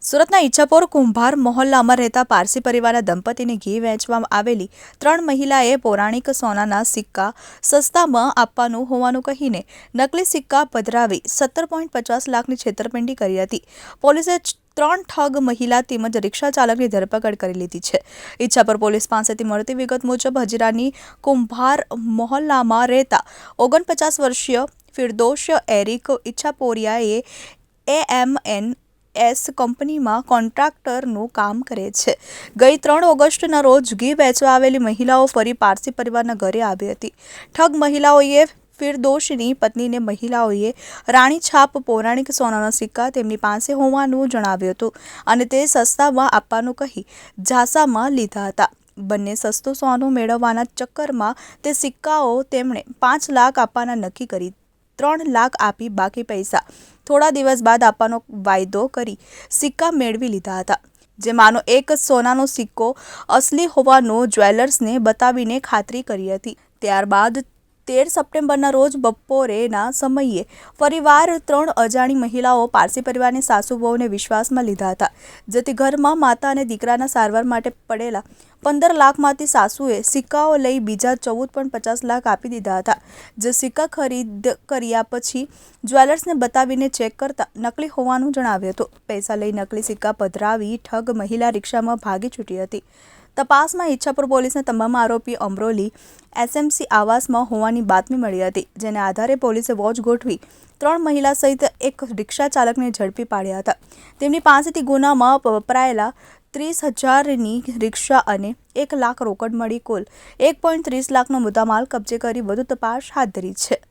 સુરતના ઈચ્છાપોર કુંભાર મહોલ્લામાં રહેતા પારસી પરિવારના દંપતીને ઘી વેચવામાં આવેલી 3 મહિલાએ પૌરાણિક સોનાના સિક્કા સસ્તામાં આપવાનું હોવાનું કહીને નકલી સિક્કા પધરાવી 17.50 લાખની છેતરપિંડી કરી હતી. પોલીસે 3 ઠગ મહિલા તેમજ રિક્ષા ચાલકની ધરપકડ કરી લીધી છે. ઈચ્છાપોર પોલીસ પાસેથી મળતી વિગત મુજબ હજીરાની કુંભાર મહોલ્લામાં રહેતા 49 વર્ષીય ફિરદોશ એરિક ઈચ્છાપોરિયાએ AMNS કંપનીમાં કોન્ટ્રાક્ટરનું કામ કરે છે. ગઈ 3 ઓગસ્ટના રોજ ઘી વેચવા આવેલી મહિલાઓ ફરી પારસી પરિવારના ઘરે આવી હતી. ઠગ મહિલાઓએ ફિરદોશની પત્નીને મહિલાઓએ રાણી છાપ પૌરાણિક સોનાના સિક્કા તેમની પાસે હોવાનું જણાવ્યું હતું અને તે સસ્તામાં આપવાનું કહી ઝાંસામાં લીધા હતા. બંને સસ્તું સોનું મેળવવાના ચક્કરમાં તે સિક્કાઓ તેમણે 5 લાખ આપવાના નક્કી કરી 3 લાખ આપી બાકી પૈસા થોડા દિવસ બાદ આપવાનો વાયદો કરી સિક્કા મેળવી લીધા હતા. જેમાંનો એક સોનાનો સિક્કો અસલી હોવાનું જ્વેલર્સને બતાવીને ખાતરી કરી હતી. ત્યારબાદ 13 સપ્ટેમ્બરના રોજ બપોરેના સમયે ફરીવાર 3 અજાણી મહિલાઓ પારસી પરિવારની સાસુ વહુને વિશ્વાસમાં લીધા હતા, જેથી ઘરમાં માતા અને દીકરાના સારવાર માટે પડેલા 15 લાખમાંથી સાસુએ સિક્કાઓ લઈ બીજા 14.50 લાખ આપી દીધા હતા. જે સિક્કા ખરીદ કર્યા પછી જ્વેલર્સને બતાવીને ચેક કરતા નકલી હોવાનું જણાવ્યું હતું. પૈસા લઈ નકલી સિક્કા પધરાવી ઠગ મહિલા રિક્ષામાં ભાગી છૂટી હતી. તપાસમાં ઈચ્છાપુર પોલીસને તમામ આરોપી અમરોલી SMC આવાસમાં હોવાની બાતમી મળી હતી, જેને આધારે પોલીસે વોચ ગોઠવી 3 મહિલા સહિત એક રિક્ષા ચાલકને ઝડપી પાડ્યા હતા. તેમની પાસેથી ગુનામાં વપરાયેલા 30,000ની રિક્ષા અને 1 લાખ રોકડ મળી કુલ 1.30 લાખનો મુદ્દામાલ કબજે કરી વધુ તપાસ હાથ ધરી છે.